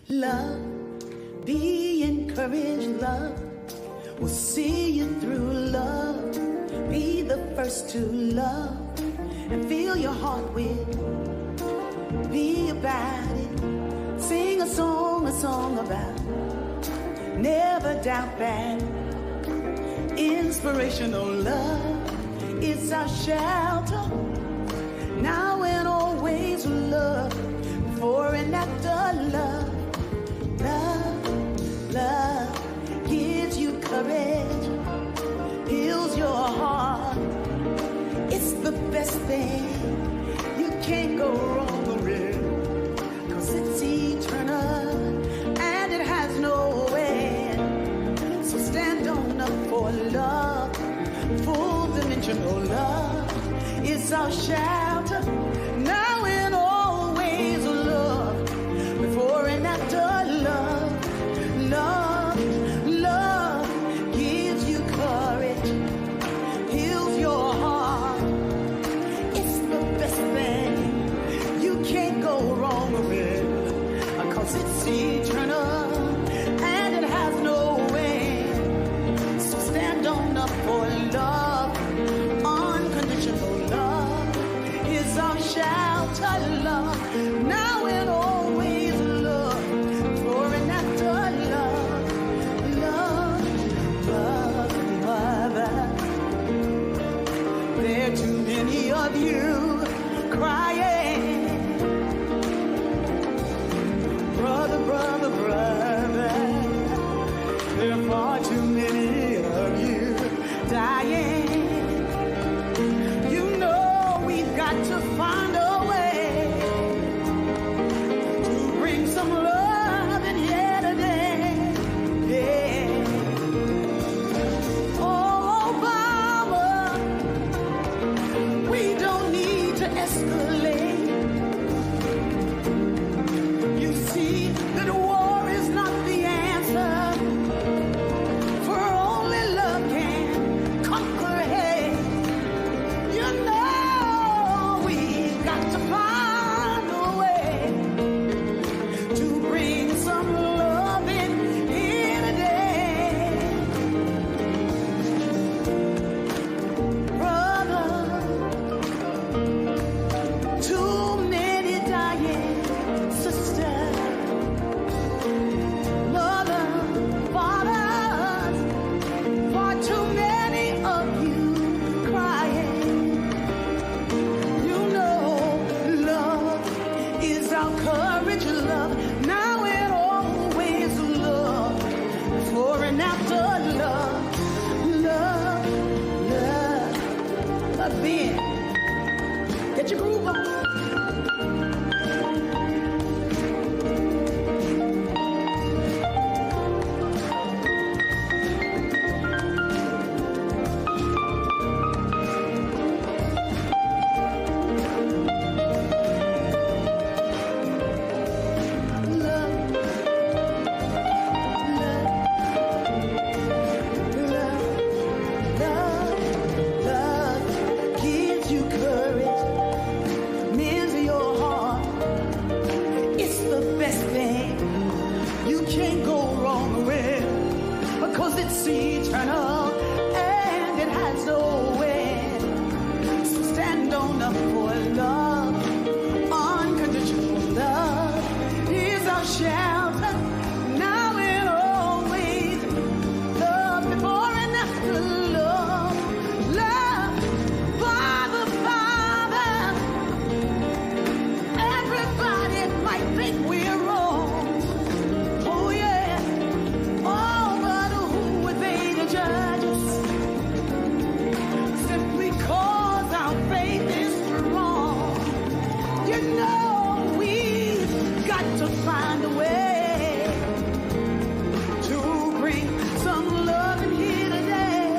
Love, be encouraged, love will see you through. Love, be the first to love and fill your heart with. Be about it. Sing a song about it. Never doubt that. Inspirational love is our shelter. Now and always love, before and after love. Love, love gives you courage, heals your heart. It's the best thing, you can't go wrong with it, 'cause it's eternal and it has no end. So stand on up for love, full dimensional love is our shelter. Now and always love, before and after love. Love, love gives you courage, heals your heart. It's the best thing, you can't go wrong with it, 'cause it's eternal and it has no end. So stand on up for love, unconditional love is our shelter. Love, now and always love, before and after love. Love, love, mother. There are too many of you crying. Brother, brother, brother. There are far too many of you dying. You know we've got to find a way to bring some love in here today. Yeah. Oh, Mama, we don't need to escalate. You see that war is not the answer, for only love can conquer hate. You know we've got to find a way to bring some love in here today. Brother, too many dying. Sister, mother, fathers, far too many of you crying. You know love is our courage, love, now and always love, before and after love. Love, love, love being. Get your groove on. It's eternal and it has no end. So stand on up for love, unconditional love is our shelter. Now and always love, before and after love. Love, Father, Father. Everybody might think we're wrong. Oh yeah. Oh, but who would they to judge us? Simply cause our faith is strong. You know we've got to find a way to bring some love in here today.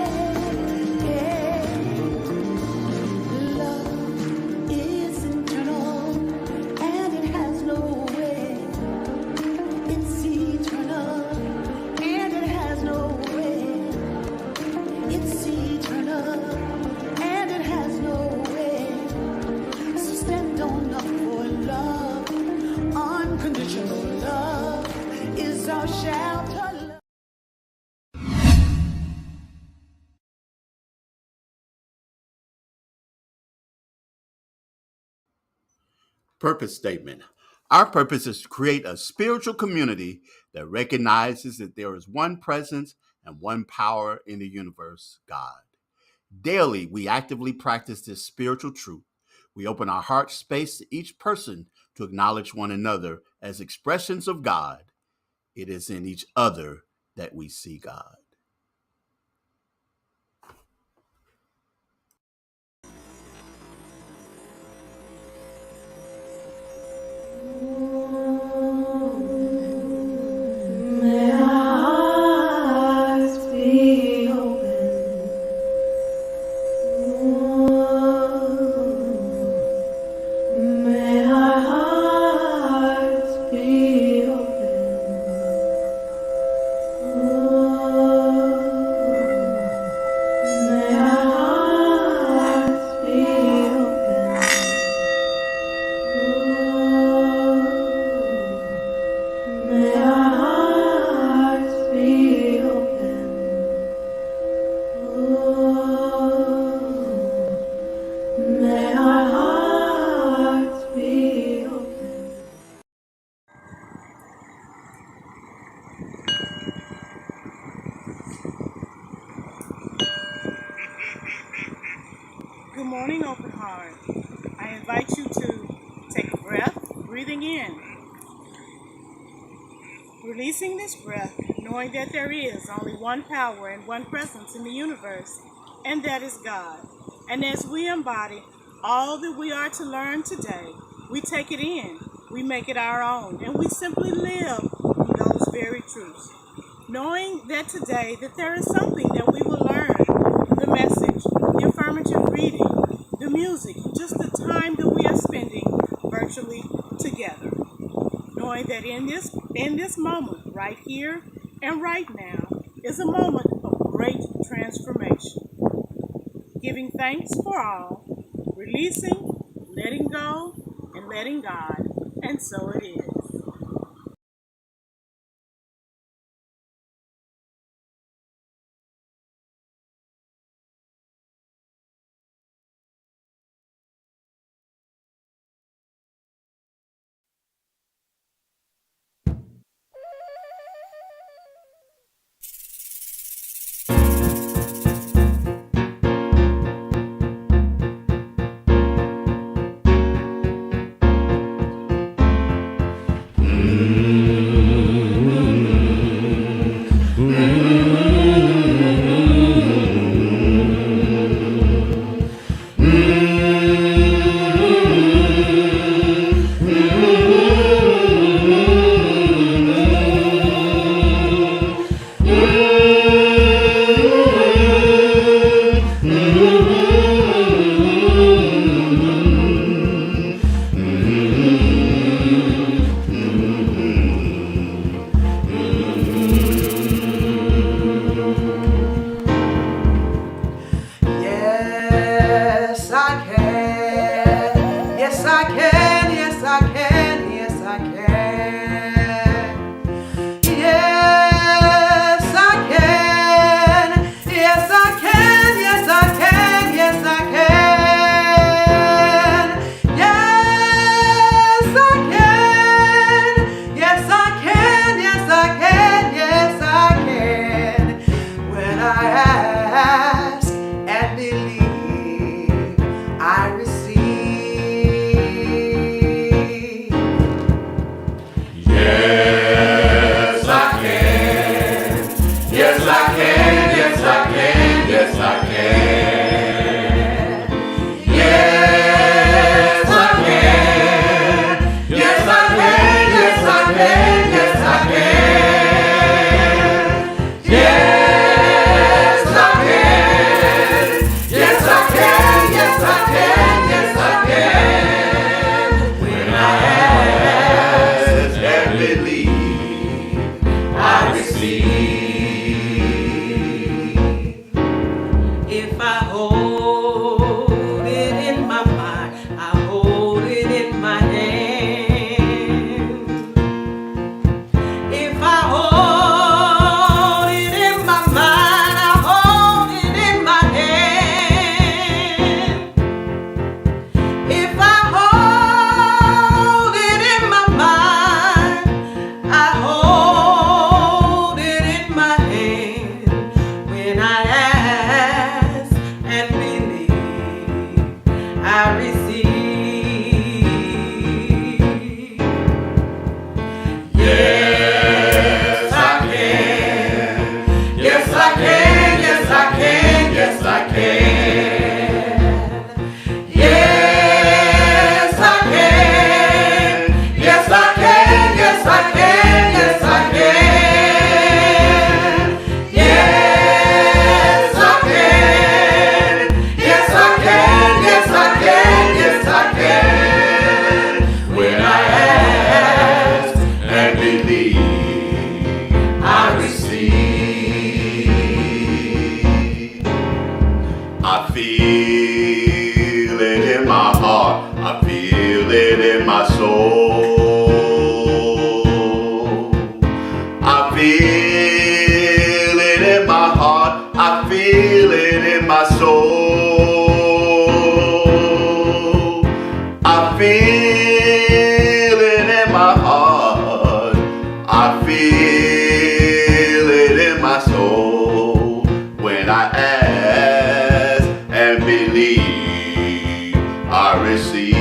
Yeah. Love is eternal and it has no end. It's eternal and it has no end. It's eternal and it has no end. So stand on up for love, unconditional love your shelter. Purpose statement. Our purpose is to create a spiritual community that recognizes that there is one presence and one power in the universe, God. Daily, we actively practice this spiritual truth. We open our heart space to each person to acknowledge one another as expressions of God. It is in each other that we see God. May our hearts be open. May our hearts be open. May our hearts be open. May our hearts be open. May our hearts be open. Good morning, Open Heart. I invite you to take a breath, breathing in, releasing this breath, knowing that there is only one power and one presence in the universe, and that is God. And as we embody all that we are to learn today, we take it in, we make it our own, and we simply live those very truths. Knowing that today that there is something that we will learn, the message, the affirmative reading, the music, just the time that we are spending virtually together. Knowing that in this moment, right here and right now, is a moment of great transformation. Giving thanks for all, releasing, letting go, and letting God, and so it is. Yes, I can. Yes, I can. Yes, I can. Yes, I can. Yes, I can. Yes, I can. Yes, I can. Yes, I can. Yes, I can. Yes, I can. Yes, I can. Yes, I can. When I ask and believe, I receive. it in my soul. I feel it in my heart. I feel it in my soul. I feel it in my heart. I feel it in my soul. When I ask and believe, I receive.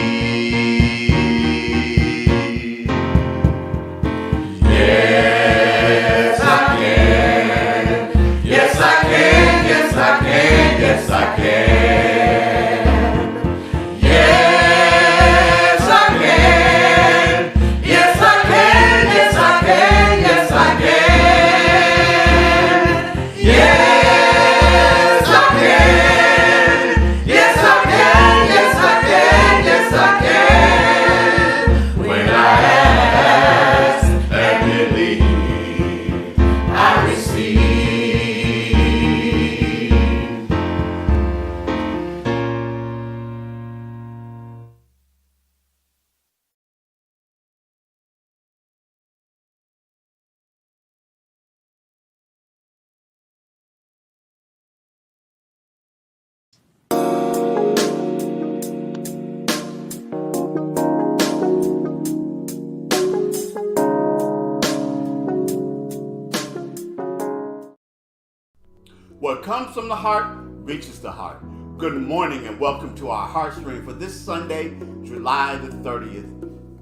Yes, I can. Yes, I can. Yes, I can. Yes, I can. Yes, I can. Yes, I can. Yes, I can. Yes, I can. Yes, I can. Yes, I can. Yes, I can. Yes, I can. When I ask and believe, I receive. What comes from the heart reaches the heart. Good morning and welcome to our Heartstream for this Sunday, July the 30th.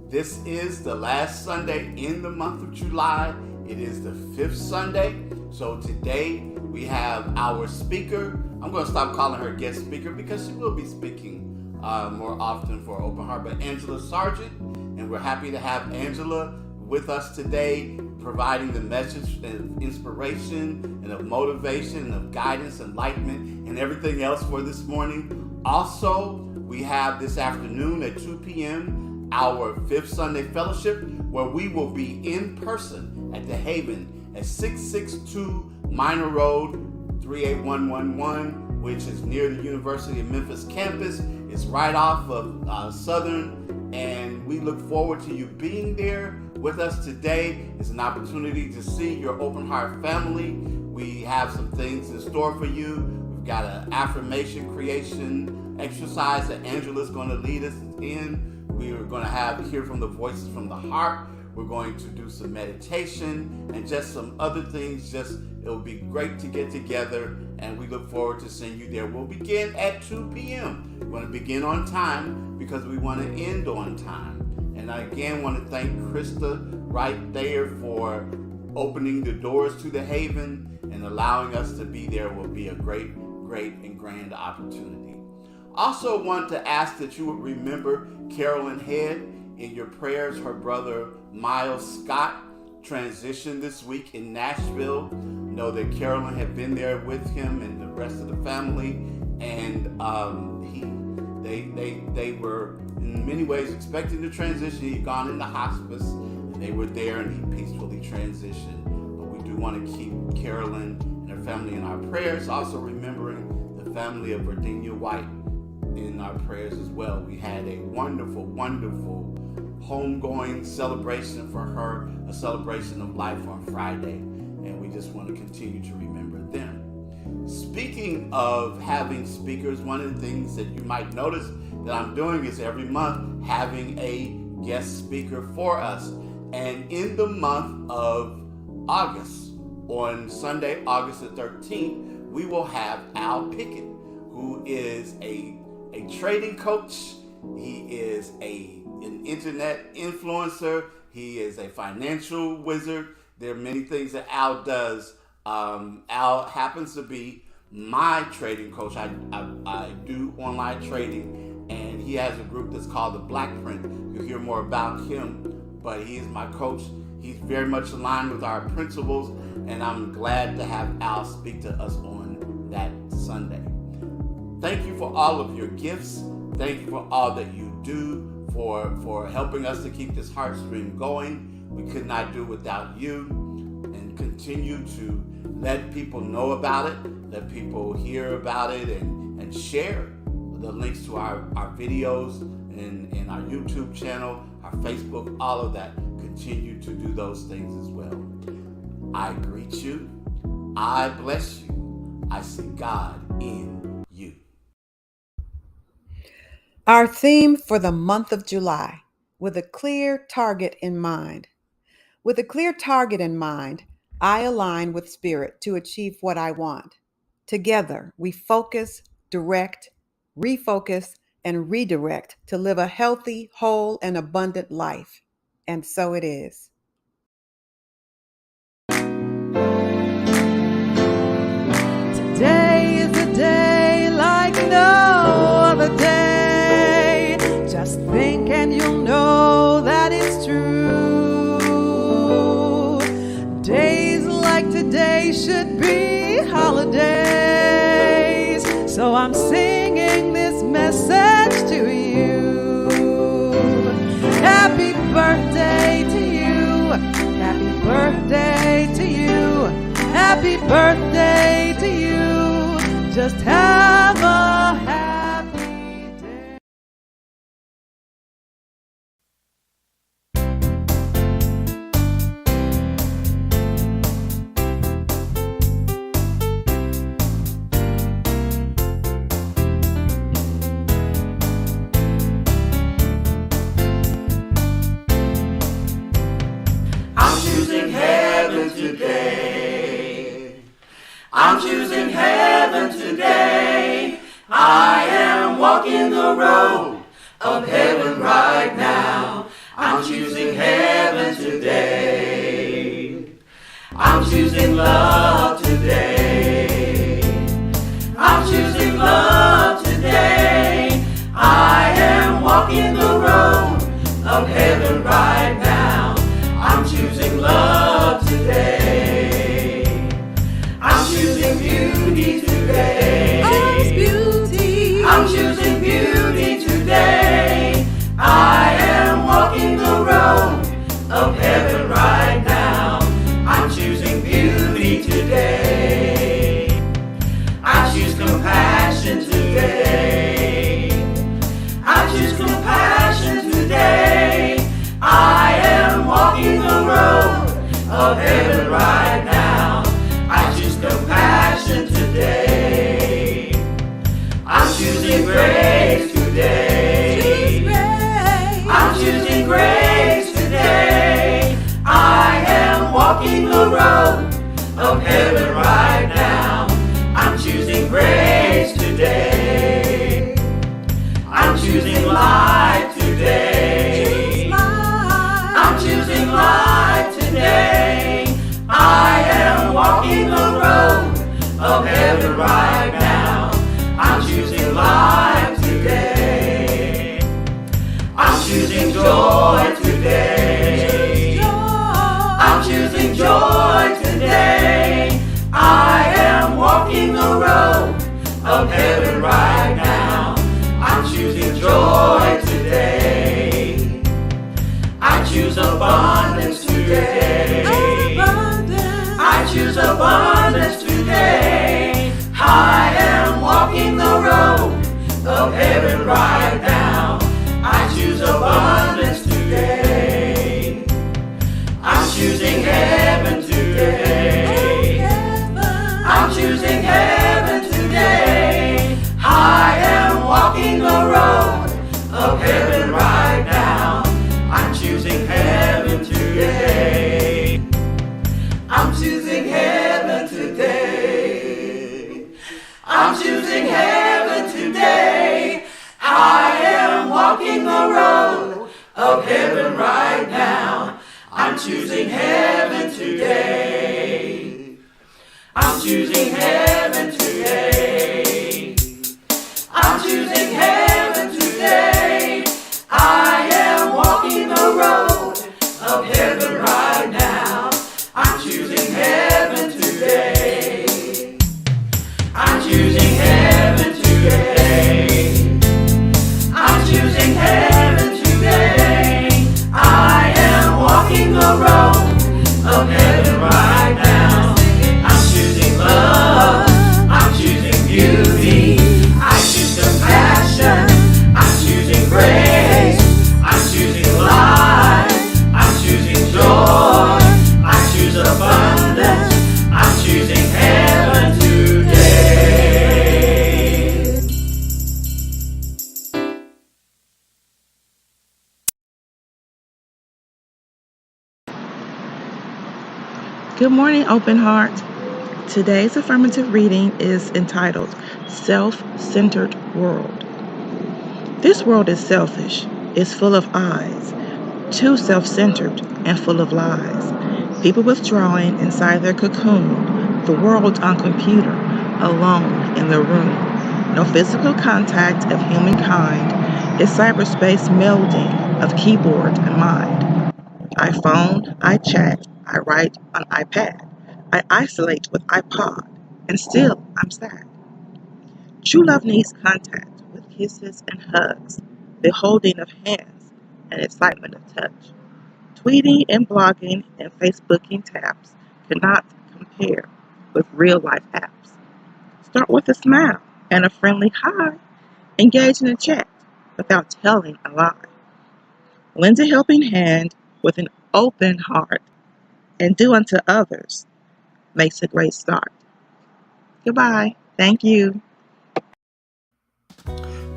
This is the last Sunday in the month of July. It is the 5th Sunday. So today we have our speaker. I'm going to stop calling her guest speaker because she will be speaking more often for Open Heart, but Angela Sargent. And we're happy to have Angela with us today, providing the message of inspiration and of motivation and of guidance, enlightenment, and everything else for this morning. Also, we have this afternoon at 2 p.m. our 5th Sunday Fellowship, where we will be in person at the Haven at 662 Minor Road, 38111, which is near the University of Memphis campus. It's right off of Southern, and we look forward to you being there with us today. It's an opportunity to see your Open Heart family. We have some things in store for you. We've got an affirmation creation exercise that Angela's going to lead us in. We are going to hear from the voices from the heart. We're going to do some meditation and just some other things. It'll be great to get together, and we look forward to seeing you there. We'll begin at 2 p.m. We're going to begin on time because we want to end on time. And I again want to thank Krista right there for opening the doors to the Haven and allowing us to be there. Will be a great and grand opportunity. Also want to ask that you would remember Carolyn Head in your prayers. Her brother Miles Scott transitioned this week in Nashville. Know that Carolyn had been there with him and the rest of the family, and they were in many ways expecting the transition. He'd gone into hospice, and they were there, and he peacefully transitioned. But we do want to keep Carolyn and her family in our prayers. Also remembering the family of Virginia White in our prayers as well. We had a wonderful homegoing celebration for her, a celebration of life on Friday, and we just want to continue to remember them. Speaking of having speakers, one of the things that you might notice that I'm doing is every month having a guest speaker for us. And in the month of August, on Sunday, August the 13th, we will have Al Pickett, who is a trading coach. He is an internet influencer. He is a financial wizard. There are many things that Al does. Al happens to be my trading coach. I do online trading, and he has a group that's called the Black Print. You'll hear more about him, but he is my coach. He's very much aligned with our principles, and I'm glad to have Al speak to us on that Sunday. Thank you for all of your gifts. Thank you for all that you do for helping us to keep this Heartstream going. We could not do without you, and continue to let people know about it, let people hear about it, and share the links to our videos in our YouTube channel, our Facebook, all of that. Continue to do those things as well. I greet you. I bless you. I see God in you. Our theme for the month of July, with a clear target in mind. With a clear target in mind, I align with Spirit to achieve what I want. Together, we focus, direct, refocus, and redirect to live a healthy, whole, and abundant life. And so it is. Today is a day like no other day. Just think and you'll know that it's true. Days like today should be holidays. So I'm singing this message to you. Happy birthday to you. Happy birthday to you. Happy birthday to you. Just have a happy day. I'm choosing heaven today. I'm choosing heaven today. I am walking the road of heaven right now. I'm choosing heaven today. I'm choosing love today. I'm choosing love today. I am walking the road of heaven right now. I'm choosing love today. I'm choosing beauty today. I'm choosing beauty today. I am walking the road of heaven right now. I'm choosing beauty today. I choose compassion today. I choose compassion today. I am walking the road of heaven right now. I choose compassion today. I'm choosing grace today. I'm choosing grace today. I am walking the road of heaven right now. I'm choosing grace today. I'm choosing life today. I'm choosing life today. I am walking the road of heaven right now. I'm choosing life today. I'm choosing joy today. I'm choosing joy today. I am walking the road of heaven right now. I'm choosing joy today. I choose abundance today. I choose abundance today. I am walking the road of heaven right now. I choose abundance today. I'm choosing heaven today. I'm choosing heaven today. I am walking the road of heaven right now. I'm choosing heaven today. I'm choosing heaven today. I'm choosing heaven today. I am walking the road of heaven right now. I'm choosing heaven today. I'm choosing heaven today. I'm choosing heaven today. I am walking the road of heaven right now. I'm choosing heaven today. I'm choosing heaven today. I'm choosing heaven today. I am walking the road of heaven right now. I'm choosing love. Good morning, Open Heart. Today's affirmative reading is entitled Self-Centered World. This world is selfish, is full of eyes, too self-centered and full of lies. People withdrawing inside their cocoon, the world on computer, alone in the room. No physical contact of humankind, it's cyberspace melding of keyboard and mind. I phone, I chat, I write on iPad, I isolate with iPod, and still I'm sad. True love needs contact with kisses and hugs, the holding of hands and excitement of touch. Tweeting and blogging and Facebooking taps cannot compare with real life apps. Start with a smile and a friendly hi. Engage in a chat without telling a lie. Lend a helping hand with an open heart and do unto others makes a great start. Goodbye. Thank you.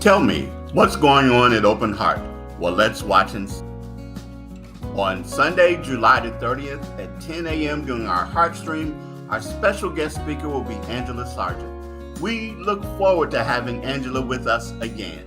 Tell me, what's going on at Open Heart? Well, let's watch and see. On Sunday, July the 30th at 10 a.m. during our Heartstream, our special guest speaker will be Angela Sargent. We look forward to having Angela with us again.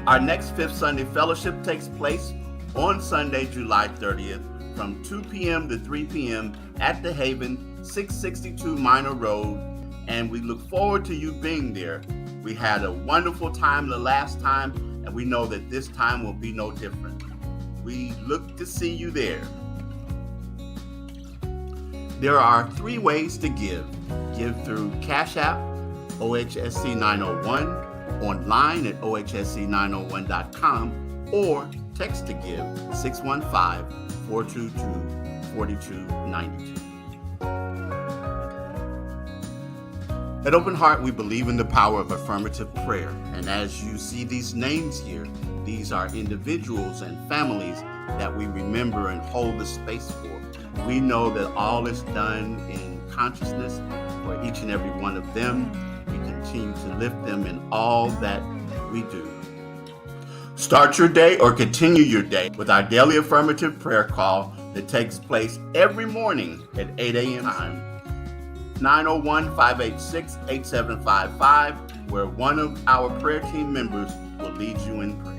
Our next Fifth Sunday Fellowship takes place on Sunday, July 30th from 2 p.m. to 3 p.m. at The Haven, 662 Minor Road, and we look forward to you being there. We had a wonderful time the last time, and we know that this time will be no different. We look to see you there. There are 3 ways to give. Give through Cash App, OHSC 901, online at ohsc901.com, or text to give 615-422-4292. At Open Heart, we believe in the power of affirmative prayer. And as you see these names here, these are individuals and families that we remember and hold the space for. We know that all is done in consciousness for each and every one of them. We continue to lift them in all that we do. Start your day or continue your day with our daily affirmative prayer call that takes place every morning at 8 a.m. time. 901-586-8755, where one of our prayer team members will lead you in prayer.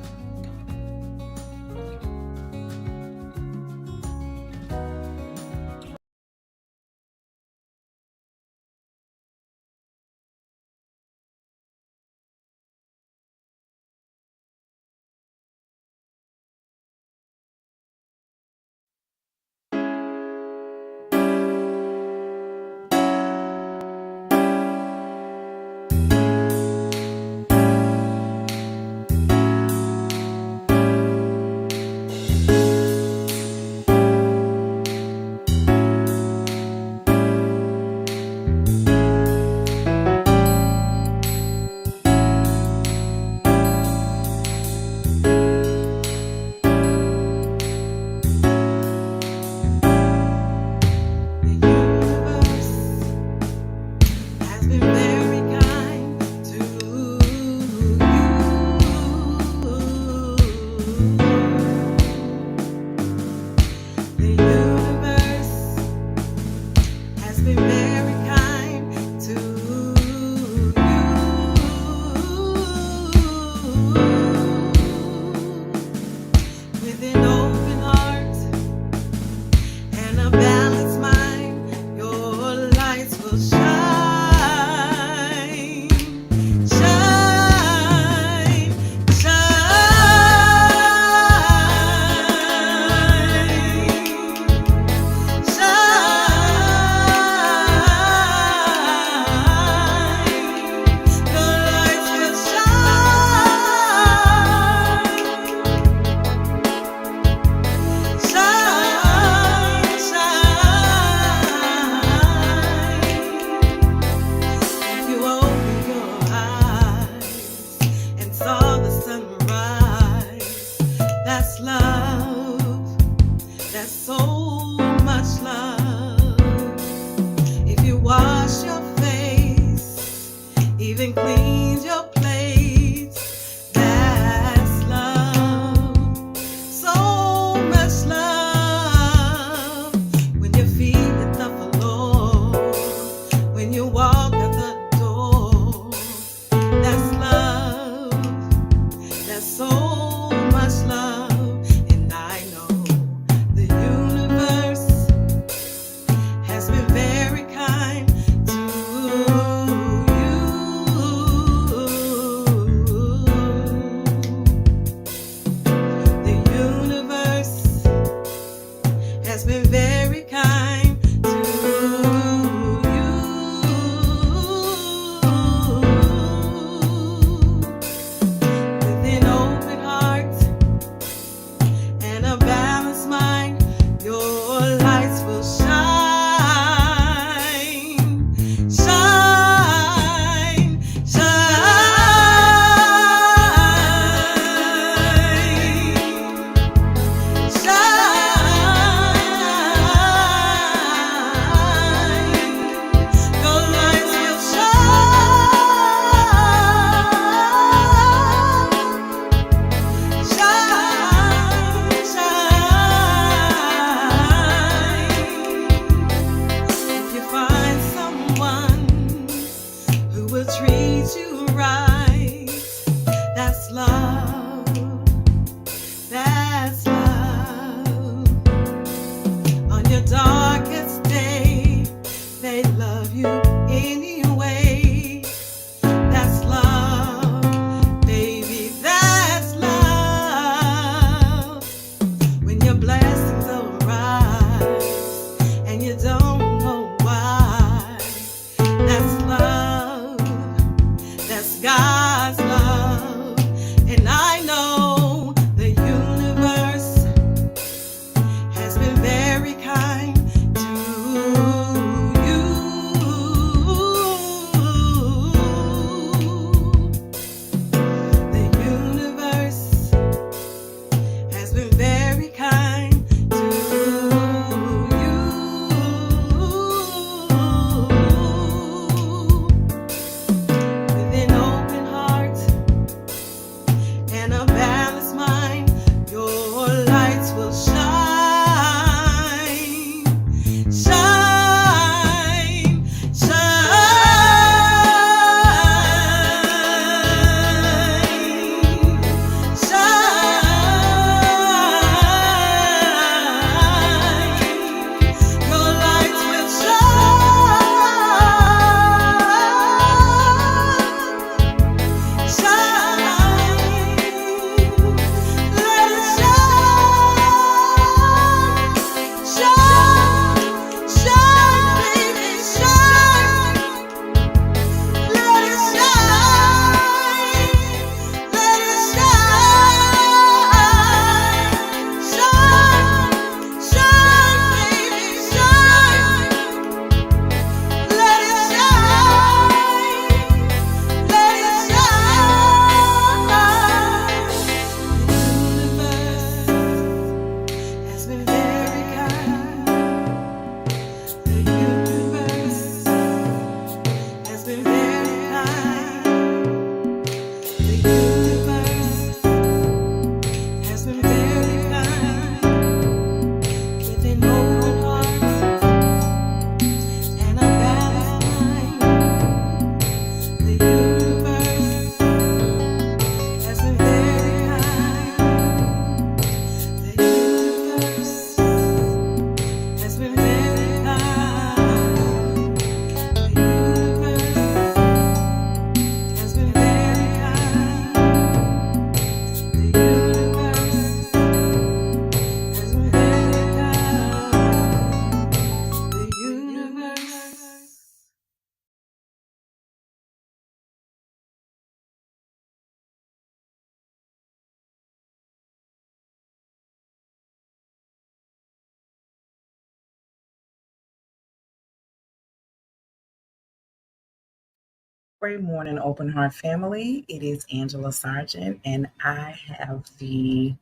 Great morning, Open Heart family. It is Angela Sargent, and I have the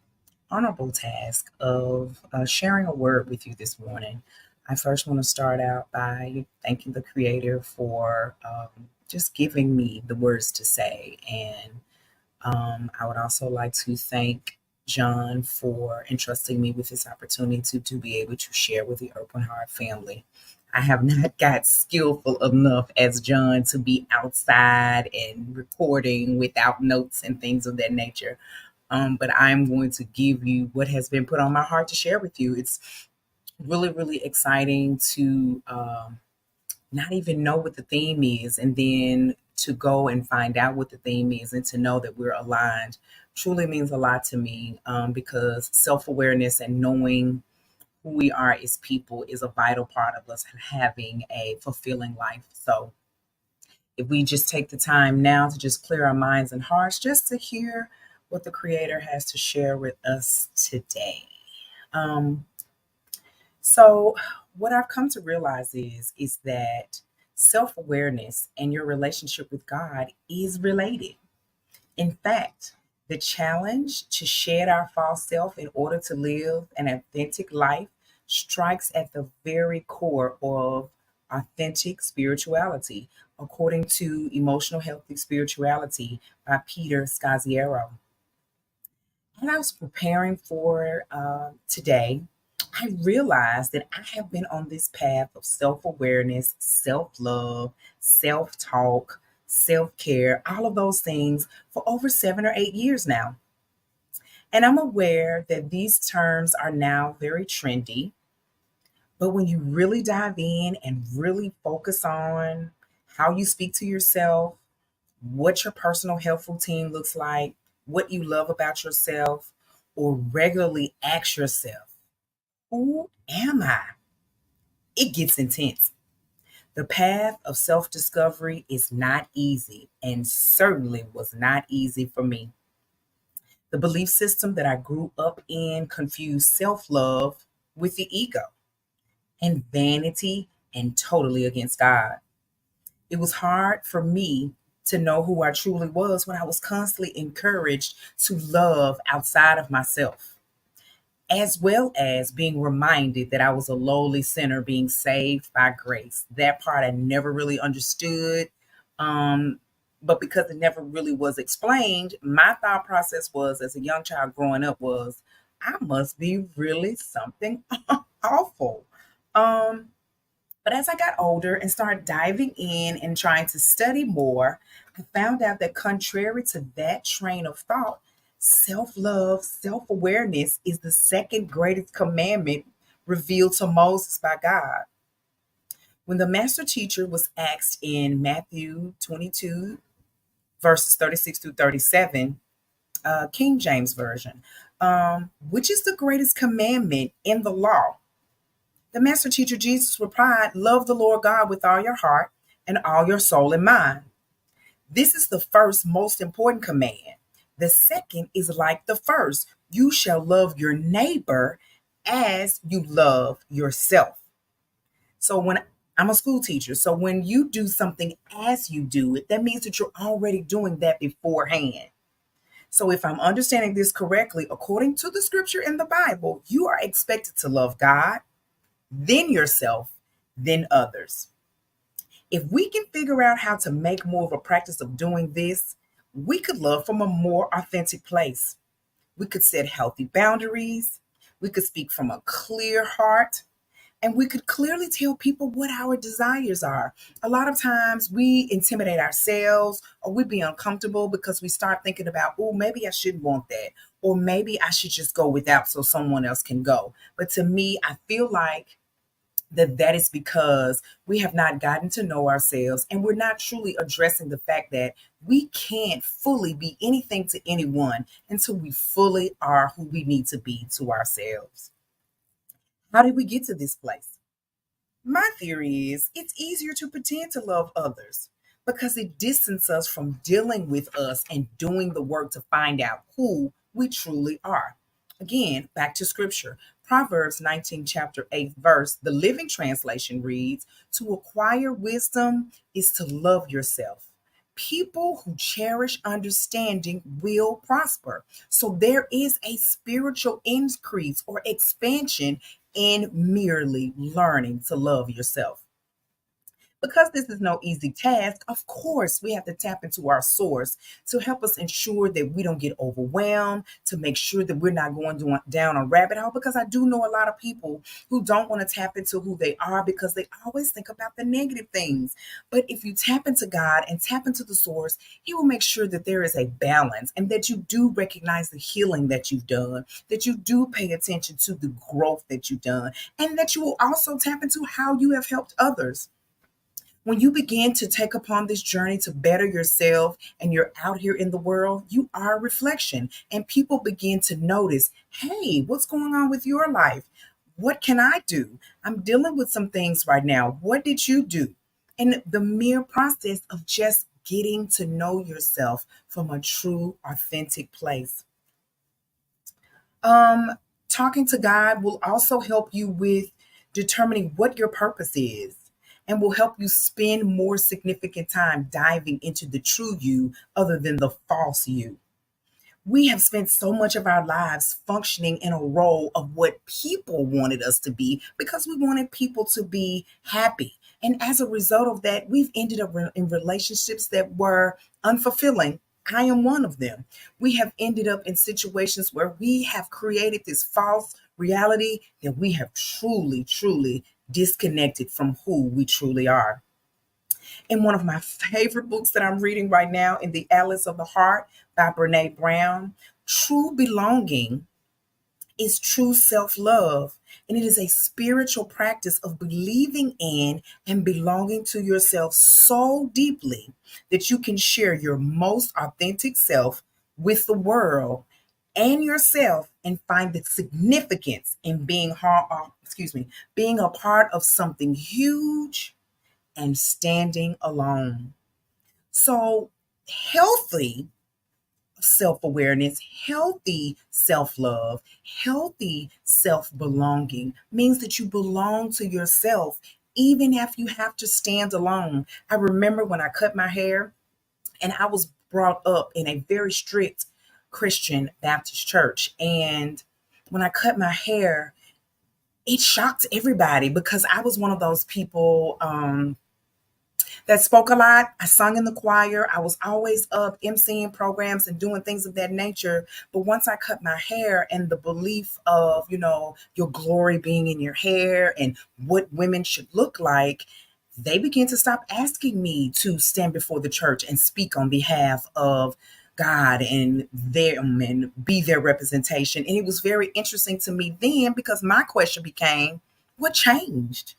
honorable task of sharing a word with you this morning. I first want to start out by thanking the Creator for just giving me the words to say. And I would also like to thank John for entrusting me with this opportunity to be able to share with the Open Heart family. I have not got skillful enough as John to be outside and recording without notes and things of that nature. But I'm going to give you what has been put on my heart to share with you. It's really, really exciting to not even know what the theme is, and then to go and find out what the theme is and to know that we're aligned truly means a lot to me, because self-awareness and knowing who we are as people is a vital part of us having a fulfilling life. So if we just take the time now to just clear our minds and hearts just to hear what the Creator has to share with us today. um, so what I've come to realize is that self-awareness and your relationship with God is related. In fact, the challenge to shed our false self in order to live an authentic life strikes at the very core of authentic spirituality, according to Emotional Healthy Spirituality by Peter Scazzaro. When I was preparing for today, I realized that I have been on this path of self awareness, self love, self talk, self care, all of those things for over 7 or 8 years now. And I'm aware that these terms are now very trendy. But when you really dive in and really focus on how you speak to yourself, what your personal health routine looks like, what you love about yourself, or regularly ask yourself, who am I? It gets intense. The path of self discovery is not easy and certainly was not easy for me. The belief system that I grew up in confused self love with the ego and vanity and totally against God. It was hard for me to know who I truly was when I was constantly encouraged to love outside of myself, as well as being reminded that I was a lowly sinner being saved by grace. That part I never really understood. Um, but because it never really was explained, my thought process was, as a young child growing up, was I must be really something awful. Um, but as I got older and started diving in and trying to study more, I found out that contrary to that train of thought, self love, self awareness is the second greatest commandment revealed to Moses by God. When the master teacher was asked in Matthew 22, verses 36 through 37, King James Version, which is the greatest commandment in the law? The master teacher Jesus replied, love the Lord God with all your heart and all your soul and mind. This is the first most important command. The second is like the first. You shall love your neighbor as you love yourself. So when I'm a school teacher, so when you do something as you do it, that means that you're already doing that beforehand. So if I'm understanding this correctly, according to the scripture in the Bible, you are expected to love God, then yourself, then others. If we can figure out how to make more of a practice of doing this, we could love from a more authentic place. We could set healthy boundaries. We could speak from a clear heart. And we could clearly tell people what our desires are. A lot of times we intimidate ourselves or we be uncomfortable because we start thinking about, oh, maybe I shouldn't want that. Or maybe I should just go without so someone else can go. But to me, I feel like that is because we have not gotten to know ourselves and we're not truly addressing the fact that we can't fully be anything to anyone until we fully are who we need to be to ourselves. How did we get to this place? My theory is it's easier to pretend to love others because it distances us from dealing with us and doing the work to find out who we truly are. Again, back to scripture. Proverbs 19, chapter 8, verse, the Living Translation reads, to acquire wisdom is to love yourself. People who cherish understanding will prosper. So there is a spiritual increase or expansion in merely learning to love yourself. Because this is no easy task, of course, we have to tap into our source to help us ensure that we don't get overwhelmed, to make sure that we're not going down a rabbit hole. Because I do know a lot of people who don't want to tap into who they are because they always think about the negative things. But if you tap into God and tap into the source, He will make sure that there is a balance and that you do recognize the healing that you've done, that you do pay attention to the growth that you've done, and that you will also tap into how you have helped others. When you begin to take upon this journey to better yourself and you're out here in the world, you are a reflection. And people begin to notice, hey, what's going on with your life? What can I do? I'm dealing with some things right now. What did you do? And the mere process of just getting to know yourself from a true, authentic place. Um, Talking to God will also help you with determining what your purpose is and will help you spend more significant time diving into the true you other than the false you. We have spent so much of our lives functioning in a role of what people wanted us to be because we wanted people to be happy. And as a result of that, we've ended up in relationships that were unfulfilling. I am one of them. We have ended up in situations where we have created this false reality that we have truly, truly disconnected from who we truly are. In one of my favorite books that I'm reading right now, in The Atlas of the Heart by Brene Brown, true belonging is true self love. And it is a spiritual practice of believing in and belonging to yourself so deeply that you can share your most authentic self with the world and yourself and find the significance in being a part of something huge and standing alone. So, healthy self awareness, healthy self love, healthy self belonging means that you belong to yourself even if you have to stand alone. I remember when I cut my hair, and I was brought up in a very strict Christian Baptist church. And when I cut my hair, it shocked everybody because I was one of those people that spoke a lot. I sung in the choir. I was always up emceeing programs and doing things of that nature. But once I cut my hair and the belief of, your glory being in your hair and what women should look like, they began to stop asking me to stand before the church and speak on behalf of God and them and be their representation. And it was very interesting to me then because my question became, what changed?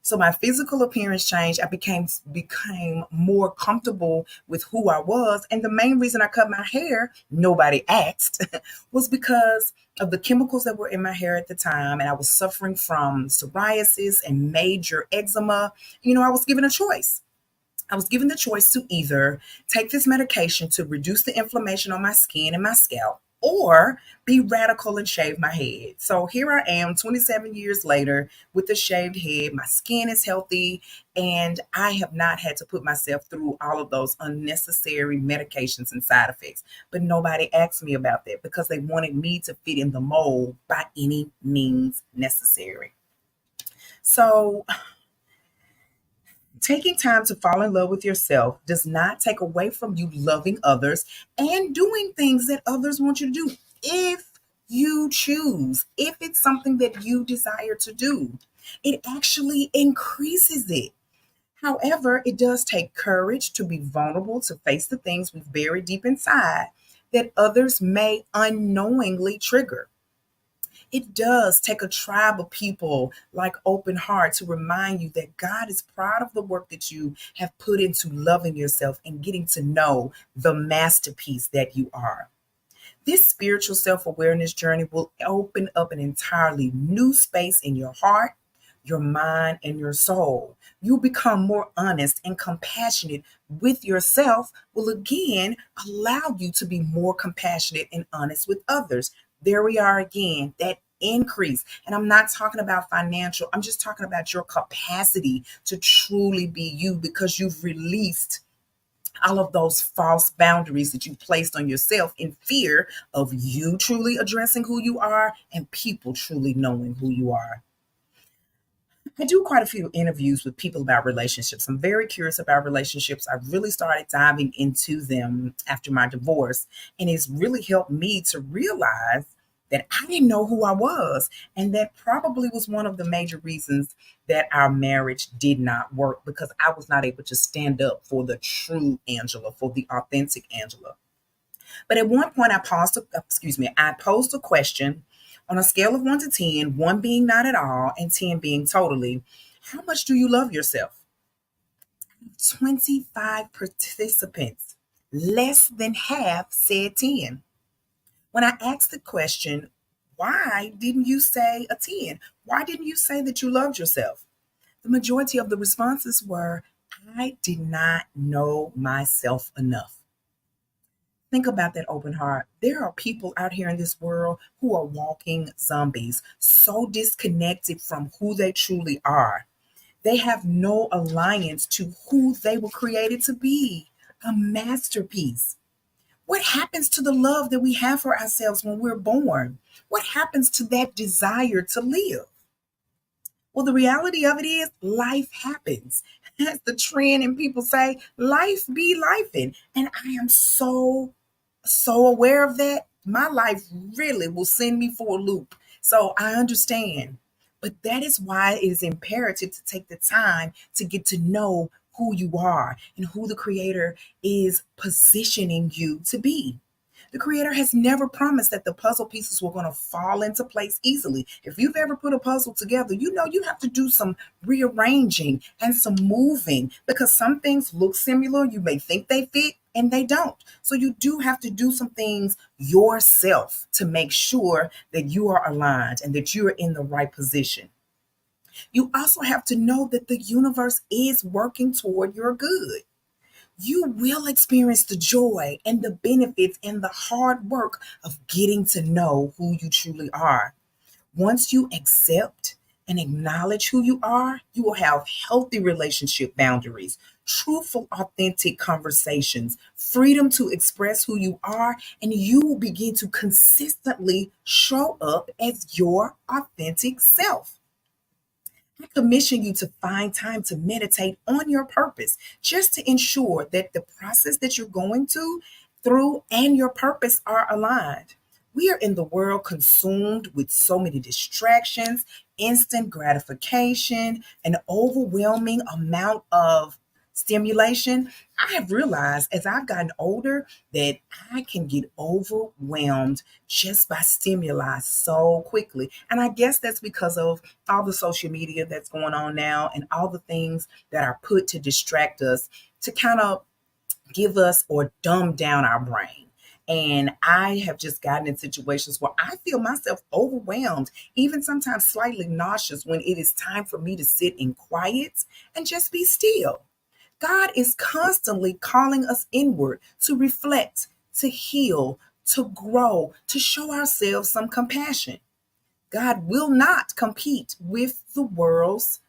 So my physical appearance changed. I became more comfortable with who I was. And the main reason I cut my hair, nobody asked, was because of the chemicals that were in my hair at the time. And I was suffering from psoriasis and major eczema. I was given a choice. I was given the choice to either take this medication to reduce the inflammation on my skin and my scalp or be radical and shave my head. So here I am 27 years later with a shaved head. My skin is healthy and I have not had to put myself through all of those unnecessary medications and side effects. But nobody asked me about that because they wanted me to fit in the mold by any means necessary. So taking time to fall in love with yourself does not take away from you loving others and doing things that others want you to do if you choose, if it's something that you desire to do. It actually increases it. However, it does take courage to be vulnerable, to face the things we've buried deep inside that others may unknowingly trigger. It does take a tribe of people like Open Heart to remind you that God is proud of the work that you have put into loving yourself and getting to know the masterpiece that you are. This spiritual self awareness journey will open up an entirely new space in your heart, your mind, and your soul. You'll become more honest and compassionate with yourself, will again allow you to be more compassionate and honest with others. There we are again, that increase. And I'm not talking about financial, I'm just talking about your capacity to truly be you because you've released all of those false boundaries that you placed on yourself in fear of you truly addressing who you are and people truly knowing who you are. I do quite a few interviews with people about relationships. I'm very curious about relationships. I really started diving into them after my divorce, and it's really helped me to realize that I didn't know who I was. And that probably was one of the major reasons that our marriage did not work, because I was not able to stand up for the true Angela, for the authentic Angela. But at one point, I posed a question on a scale of 1 to 10, 1 being not at all, and 10 being totally. How much do you love yourself? 25 participants, less than half said 10. When I asked the question, why didn't you say a 10? Why didn't you say that you loved yourself? The majority of the responses were, I did not know myself enough. Think about that, open heart. There are people out here in this world who are walking zombies, so disconnected from who they truly are. They have no alliance to who they were created to be, a masterpiece. What happens to the love that we have for ourselves when we're born? What happens to that desire to live? Well, the reality of it is life happens. That's the trend, and people say, life be lifing. And I am so aware of that. My life really will send me for a loop. So I understand. But that is why it is imperative to take the time to get to know who you are and who the Creator is positioning you to be. The Creator has never promised that the puzzle pieces were going to fall into place easily. If you've ever put a puzzle together, you know you have to do some rearranging and some moving, because some things look similar. You may think they fit and they don't. So you do have to do some things yourself to make sure that you are aligned and that you are in the right position. You also have to know that the universe is working toward your good. You will experience the joy and the benefits and the hard work of getting to know who you truly are. Once you accept and acknowledge who you are, you will have healthy relationship boundaries, truthful, authentic conversations, freedom to express who you are, and you will begin to consistently show up as your authentic self. I commission you to find time to meditate on your purpose, just to ensure that the process that you're going through and your purpose are aligned. We are in the world consumed with so many distractions, instant gratification, an overwhelming amount of stimulation. I have realized as I've gotten older that I can get overwhelmed just by stimuli so quickly. And I guess that's because of all the social media that's going on now and all the things that are put to distract us, to kind of give us or dumb down our brain. And I have just gotten in situations where I feel myself overwhelmed, even sometimes slightly nauseous, when it is time for me to sit in quiet and just be still. God is constantly calling us inward to reflect, to heal, to grow, to show ourselves some compassion. God will not compete with the world's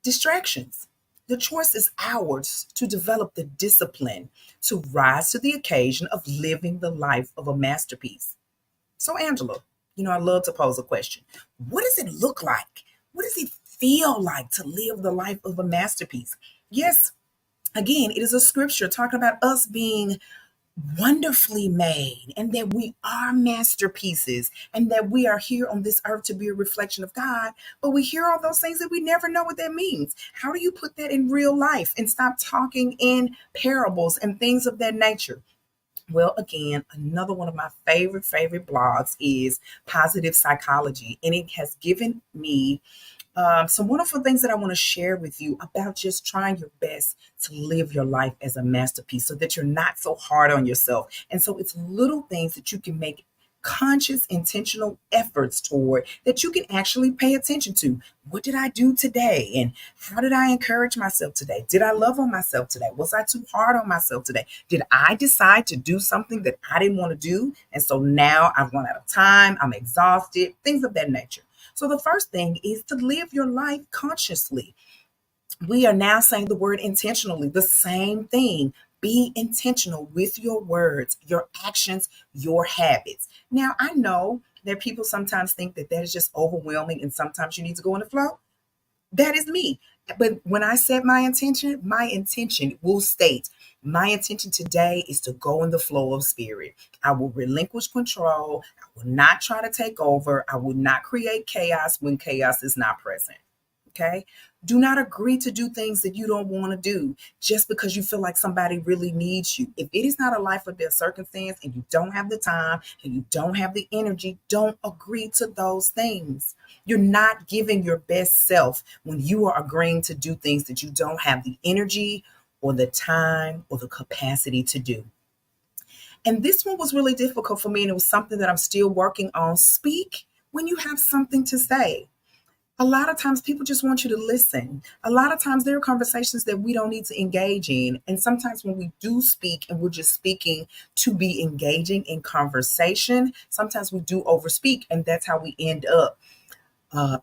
distractions. The choice is ours to develop the discipline to rise to the occasion of living the life of a masterpiece. So, Angela, I love to pose a question. What does it look like? What does it feel like to live the life of a masterpiece? Yes, again, it is a scripture talking about us being wonderfully made, and that we are masterpieces, and that we are here on this earth to be a reflection of God. But we hear all those things that we never know what that means. How do you put that in real life and stop talking in parables and things of that nature? Well, again, another one of my favorite blogs is Positive Psychology, and it has given me some wonderful things that I want to share with you about just trying your best to live your life as a masterpiece, so that you're not so hard on yourself. And so it's little things that you can make conscious, intentional efforts toward, that you can actually pay attention to. What did I do today? And how did I encourage myself today? Did I love on myself today? Was I too hard on myself today? Did I decide to do something that I didn't want to do? And so now I've run out of time, I'm exhausted, things of that nature. So the first thing is to live your life consciously. We are now saying the word intentionally, the same thing. Be intentional with your words, your actions, your habits. Now, I know that people sometimes think that is just overwhelming and sometimes you need to go in the flow. That is me. But when I set my intention will state my intention today is to go in the flow of spirit. I will relinquish control. I will not try to take over. I will not create chaos when chaos is not present. Okay. Do not agree to do things that you don't want to do just because you feel like somebody really needs you. If it is not a life or death circumstance and you don't have the time and you don't have the energy, don't agree to those things. You're not giving your best self when you are agreeing to do things that you don't have the energy or the time or the capacity to do. And this one was really difficult for me, and it was something that I'm still working on. Speak when you have something to say. A lot of times people just want you to listen. A lot of times there are conversations that we don't need to engage in. And sometimes when we do speak and we're just speaking to be engaging in conversation, sometimes we do overspeak. And that's how we end up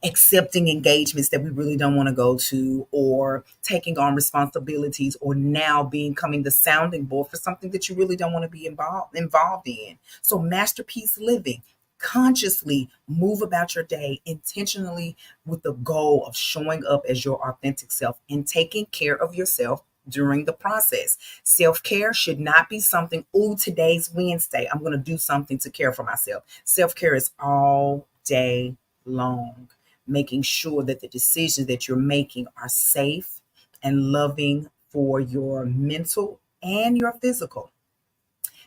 accepting engagements that we really don't want to go to, or taking on responsibilities, or now becoming the sounding board for something that you really don't want to be involved in. So masterpiece living, consciously move about your day intentionally with the goal of showing up as your authentic self and taking care of yourself during the process. Self-care should not be something, oh, today's Wednesday, I'm going to do something to care for myself. Self-care is all day long, making sure that the decisions that you're making are safe and loving for your mental and your physical.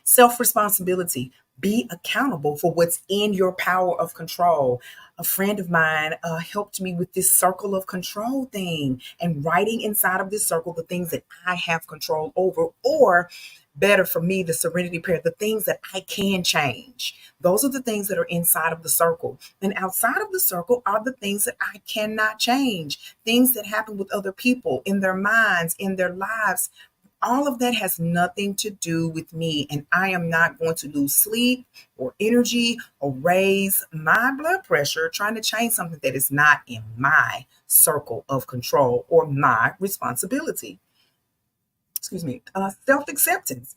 Self responsibility. Be accountable for what's in your power of control. A friend of mine helped me with this circle of control thing and writing inside of this circle the things that I have control over, or better for me, the serenity prayer, the things that I can change. Those are the things that are inside of the circle. And outside of the circle are the things that I cannot change, things that happen with other people in their minds, in their lives. All of that has nothing to do with me, and I am not going to lose sleep or energy or raise my blood pressure trying to change something that is not in my circle of control or my responsibility. Excuse me. Self-acceptance.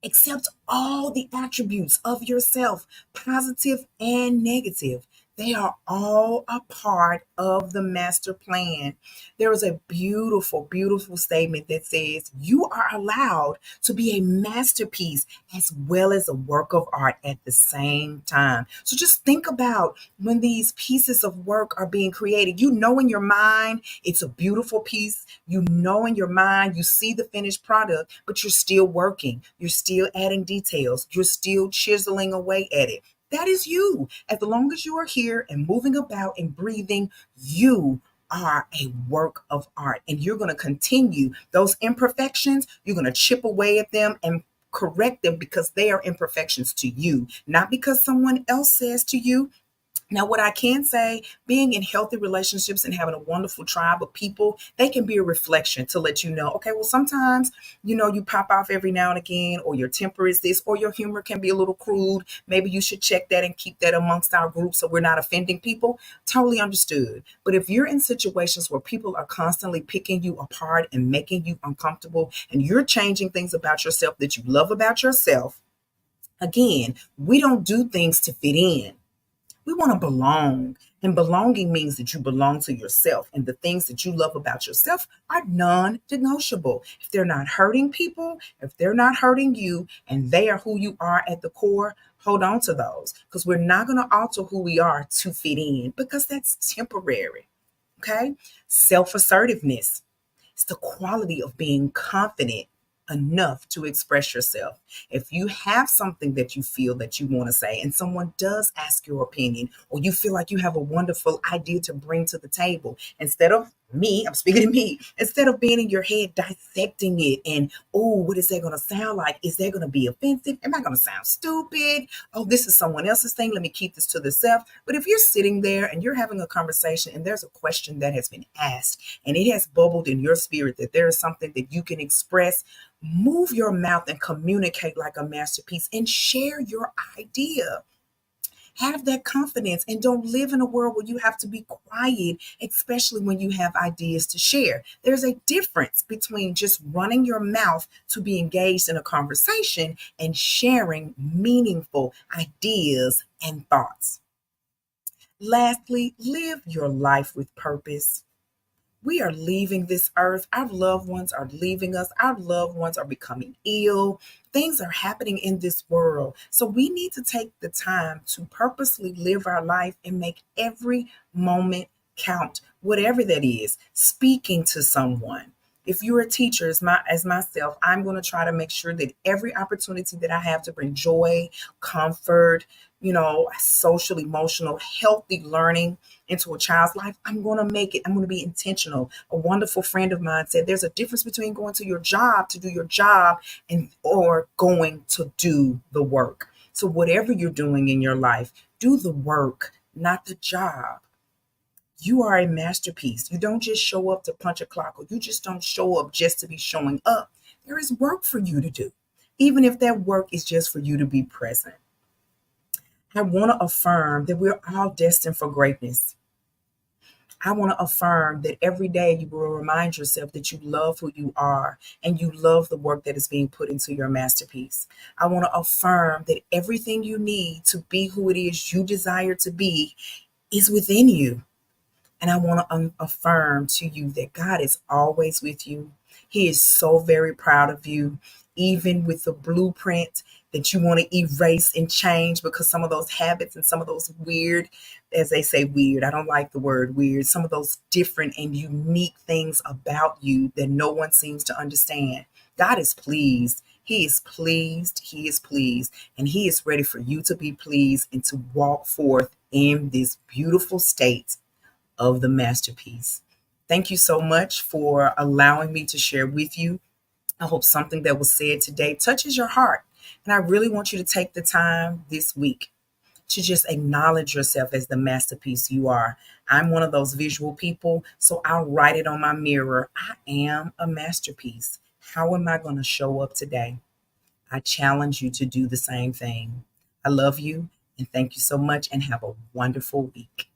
Accept all the attributes of yourself, positive and negative. They are all a part of the master plan. There is a beautiful, beautiful statement that says you are allowed to be a masterpiece as well as a work of art at the same time. So just think about when these pieces of work are being created. You know in your mind it's a beautiful piece. You know in your mind you see the finished product, but you're still working. You're still adding details. You're still chiseling away at it. That is you. As long as you are here and moving about and breathing, you are a work of art. And you're going to continue those imperfections. You're going to chip away at them and correct them because they are imperfections to you, not because someone else says to you. Now, what I can say, being in healthy relationships and having a wonderful tribe of people, they can be a reflection to let you know, okay, well, sometimes, you pop off every now and again, or your temper is this, or your humor can be a little crude. Maybe you should check that and keep that amongst our group so we're not offending people. Totally understood. But if you're in situations where people are constantly picking you apart and making you uncomfortable, and you're changing things about yourself that you love about yourself, again, we don't do things to fit in. We want to belong. And belonging means that you belong to yourself. And the things that you love about yourself are non negotiable. If they're not hurting people, if they're not hurting you, and they are who you are at the core, hold on to those. Because we're not going to alter who we are to fit in, because that's temporary. Okay? Self assertiveness. It's the quality of being confident enough to express yourself. If you have something that you feel that you want to say and someone does ask your opinion, or you feel like you have a wonderful idea to bring to the table, instead of I'm speaking to me, instead of being in your head dissecting it and, oh, what is that going to sound like? Is that going to be offensive? Am I going to sound stupid? Oh, this is someone else's thing. Let me keep this to myself. But if you're sitting there and you're having a conversation and there's a question that has been asked and it has bubbled in your spirit that there is something that you can express, move your mouth and communicate like a masterpiece and share your idea. Have that confidence and don't live in a world where you have to be quiet, especially when you have ideas to share. There's a difference between just running your mouth to be engaged in a conversation and sharing meaningful ideas and thoughts. Lastly, live your life with purpose. We are leaving this earth. Our loved ones are leaving us. Our loved ones are becoming ill. Things are happening in this world. So we need to take the time to purposely live our life and make every moment count, whatever that is. Speaking to someone. If you're a teacher, as myself, I'm going to try to make sure that every opportunity that I have to bring joy, comfort, social, emotional, healthy learning into a child's life, I'm going to make it. I'm going to be intentional. A wonderful friend of mine said there's a difference between going to your job to do your job or going to do the work. So whatever you're doing in your life, do the work, not the job. You are a masterpiece. You don't just show up to punch a clock, or you just don't show up just to be showing up. There is work for you to do, even if that work is just for you to be present. I want to affirm that we're all destined for greatness. I want to affirm that every day you will remind yourself that you love who you are and you love the work that is being put into your masterpiece. I want to affirm that everything you need to be who it is you desire to be is within you. And I want to affirm to you that God is always with you. He is so very proud of you, even with the blueprint that you want to erase and change, because some of those habits and some of those weird, as they say, weird, I don't like the word weird, some of those different and unique things about you that no one seems to understand. God is pleased. He is pleased. He is pleased. And he is ready for you to be pleased and to walk forth in this beautiful state of the masterpiece. Thank you so much for allowing me to share with you. I hope something that was said today touches your heart. And I really want you to take the time this week to just acknowledge yourself as the masterpiece you are. I'm one of those visual people, so I'll write it on my mirror. I am a masterpiece. How am I going to show up today? I challenge you to do the same thing. I love you and thank you so much, and have a wonderful week.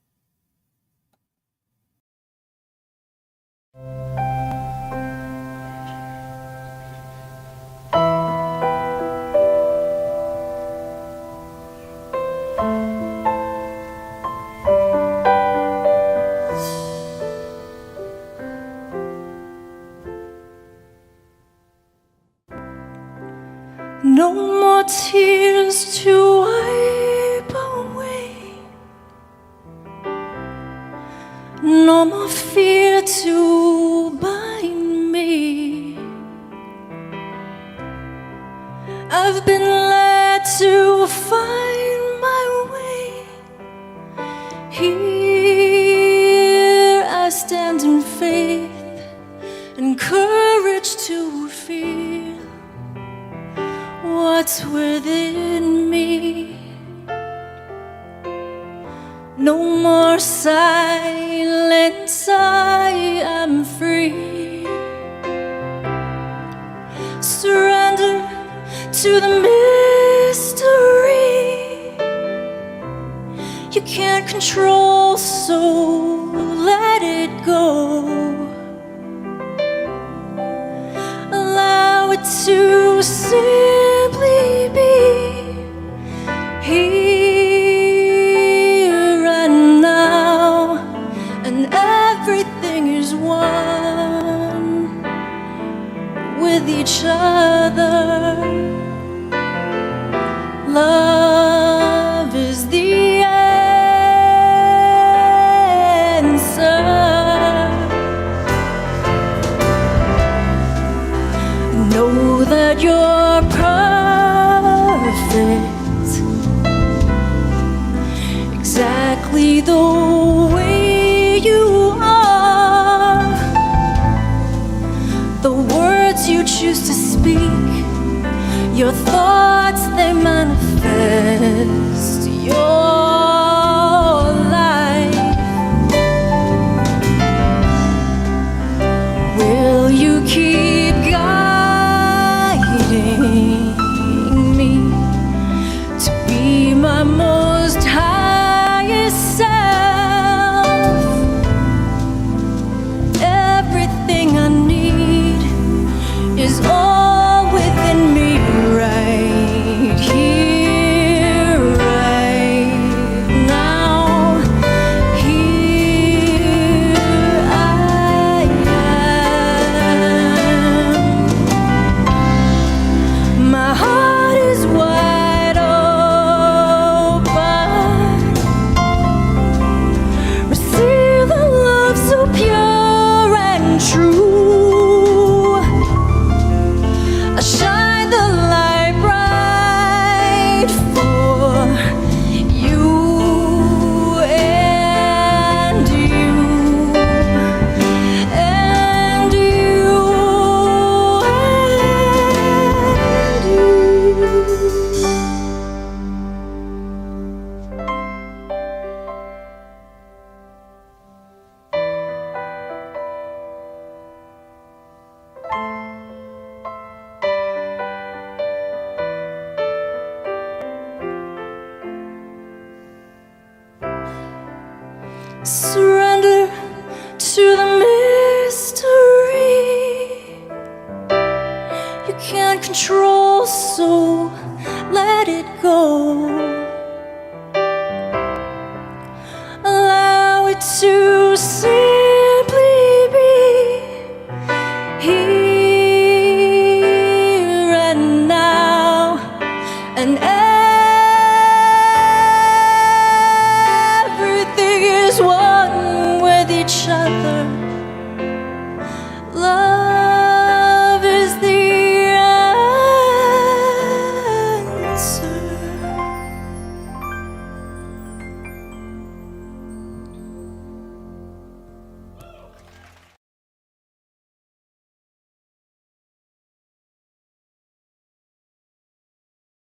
No more tears to wipe away, no more fear to bind me. I've been led to find my way. Here I stand in faith and courage to feel what's within me. No more silence, I am free. Surrender to the mystery. You can't control, so let it go. Allow it to simply be here and now, and everything is one with each other. Love is the answer. Know that you're perfect, exactly the way you are. The words you choose to speak, your thoughts, they manifest your life. Will you keep guiding me to be my most high Surrender to the mystery. You can't control, so let it go. Allow it to sink.